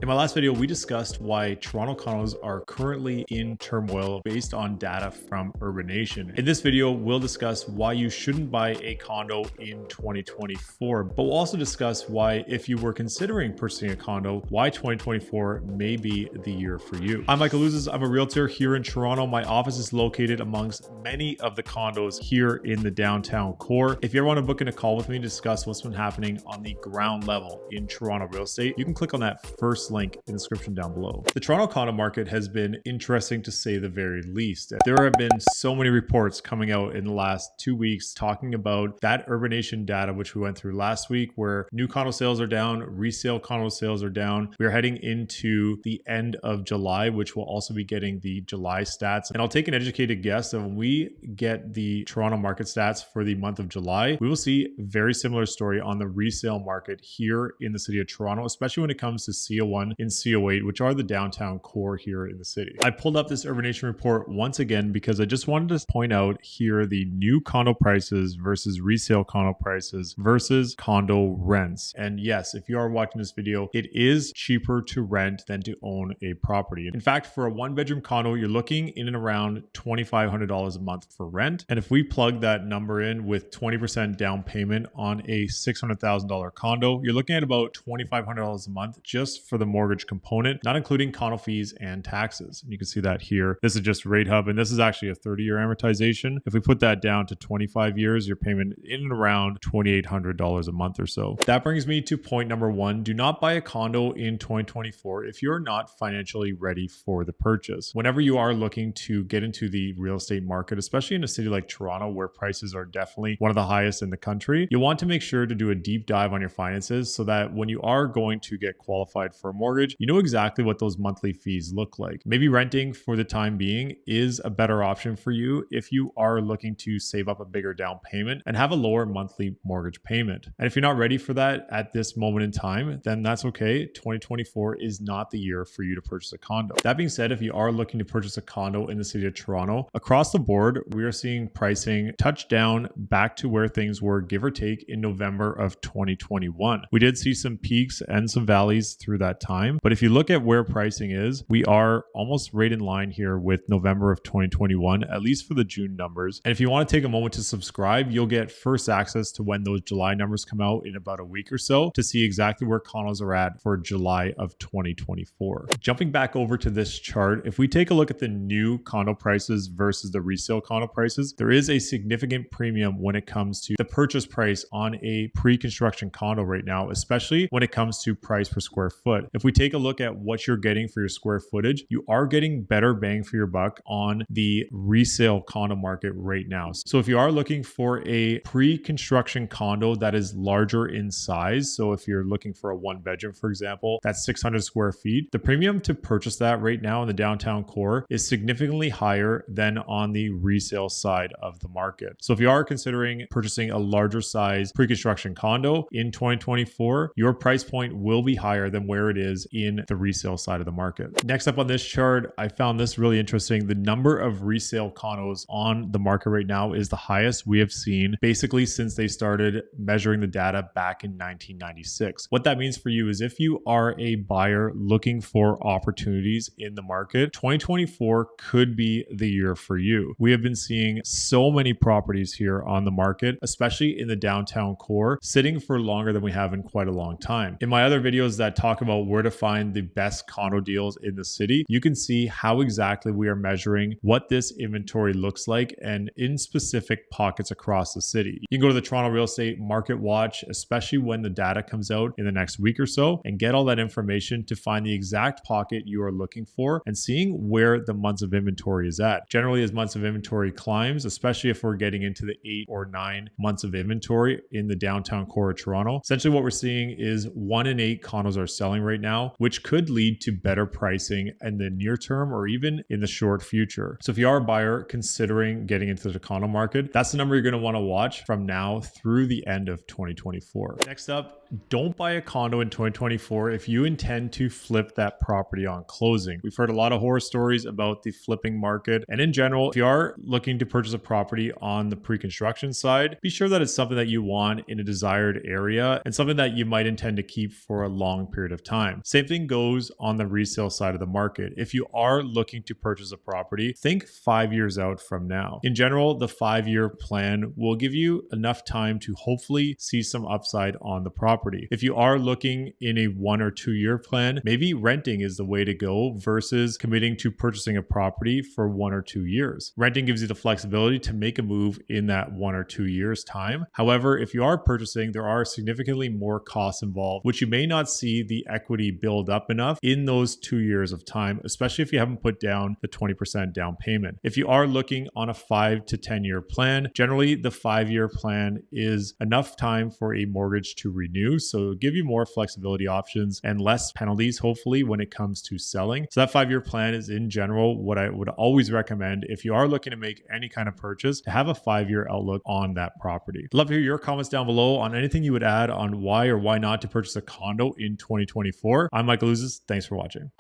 In my last video, we discussed why Toronto condos are currently in turmoil based on data from Urbanation. In this video, we'll discuss why you shouldn't buy a condo in 2024, but we'll also discuss why, if you were considering purchasing a condo, why 2024 may be the year for you. I'm Michael Ouzas. I'm a realtor here in Toronto. My office is located amongst many of the condos here in the downtown core. If you ever want to book in a call with me to discuss what's been happening on the ground level in Toronto real estate, you can click on that first link in the description down below. The Toronto condo market has been interesting to say the very least. There have been so many reports coming out in the last 2 weeks talking about that Urbanation data, which we went through last week, where new condo sales are down, resale condo sales are down. We are heading into the end of July, which will also be getting the July stats. And I'll take an educated guess that when we get the Toronto market stats for the month of July, we will see a very similar story on the resale market here in the city of Toronto, especially when it comes to CO1 and CO8, which are the downtown core here in the city. I pulled up this Urbanation report once again because I just wanted to point out here the new condo prices versus resale condo prices versus condo rents. And yes, if you are watching this video, it is cheaper to rent than to own a property. In fact, for a one-bedroom condo, you're looking in and around $2,500 a month for rent. And if we plug that number in with 20% down payment on a $600,000 condo, you're looking at about $2,500 a month just for the mortgage component, not including condo fees and taxes. And you can see that here. This is just Rate Hub, and this is actually a 30-year amortization. If we put that down to 25 years, your payment in and around $2,800 a month or so. That brings me to point number one. Do not buy a condo in 2024 if you're not financially ready for the purchase. Whenever you are looking to get into the real estate market, especially in a city like Toronto, where prices are definitely one of the highest in the country, you'll want to make sure to do a deep dive on your finances so that when you are going to get qualified for a mortgage, you know exactly what those monthly fees look like. Maybe renting for the time being is a better option for you if you are looking to save up a bigger down payment and have a lower monthly mortgage payment. And if you're not ready for that at this moment in time, then that's okay. 2024 is not the year for you to purchase a condo. That being said, if you are looking to purchase a condo in the city of Toronto, across the board, we are seeing pricing touch down back to where things were, give or take, in November of 2021. We did see some peaks and some valleys through that time, but if you look at where pricing is, we are almost right in line here with November of 2021, at least for the June numbers. And if you want to take a moment to subscribe, you'll get first access to when those July numbers come out in about a week or so to see exactly where condos are at for July of 2024. Jumping back over to this chart, if we take a look at the new condo prices versus the resale condo prices, there is a significant premium when it comes to the purchase price on a pre-construction condo right now, especially when it comes to price per square foot. If we take a look at what you're getting for your square footage, you are getting better bang for your buck on the resale condo market right now. So if you are looking for a pre-construction condo that is larger in size, so if you're looking for a one bedroom, for example, that's 600 square feet, the premium to purchase that right now in the downtown core is significantly higher than on the resale side of the market. So if you are considering purchasing a larger size pre-construction condo in 2024, your price point will be higher than where it is in the resale side of the market. Next up on this chart, I found this really interesting. The number of resale condos on the market right now is the highest we have seen basically since they started measuring the data back in 1996. What that means for you is if you are a buyer looking for opportunities in the market, 2024 could be the year for you. We have been seeing so many properties here on the market, especially in the downtown core, sitting for longer than we have in quite a long time. In my other videos that talk about where to find the best condo deals in the city, you can see how exactly we are measuring what this inventory looks like and in specific pockets across the city. You can go to the Toronto Real Estate Market Watch, especially when the data comes out in the next week or so, and get all that information to find the exact pocket you are looking for and seeing where the months of inventory is at. Generally, as months of inventory climbs, especially if we're getting into the 8 or 9 months of inventory in the downtown core of Toronto, essentially what we're seeing is 1 in 8 condos are selling right now, which could lead to better pricing in the near term or even in the short future. So if you are a buyer considering getting into the condo market, that's the number you're going to want to watch from now through the end of 2024. Next up, don't buy a condo in 2024 if you intend to flip that property on closing. We've heard a lot of horror stories about the flipping market. And in general, if you are looking to purchase a property on the pre-construction side, be sure that it's something that you want in a desired area and something that you might intend to keep for a long period of time. Same thing goes on the resale side of the market. If you are looking to purchase a property, think 5 years out from now. In general, the 5-year plan will give you enough time to hopefully see some upside on the property. If you are looking in a 1 or 2 year plan, maybe renting is the way to go versus committing to purchasing a property for 1 or 2 years. Renting gives you the flexibility to make a move in that 1 or 2 years time. However, if you are purchasing, there are significantly more costs involved, which you may not see the equity build up enough in those 2 years of time, especially if you haven't put down the 20% down payment. If you are looking on a 5 to 10 year plan, generally the 5-year plan is enough time for a mortgage to renew. So it'll give you more flexibility options and less penalties, hopefully, when it comes to selling. So that 5-year plan is in general what I would always recommend if you are looking to make any kind of purchase, to have a 5-year outlook on that property. I'd love to hear your comments down below on anything you would add on why or why not to purchase a condo in 2024. I'm Michael Ouzas. Thanks for watching.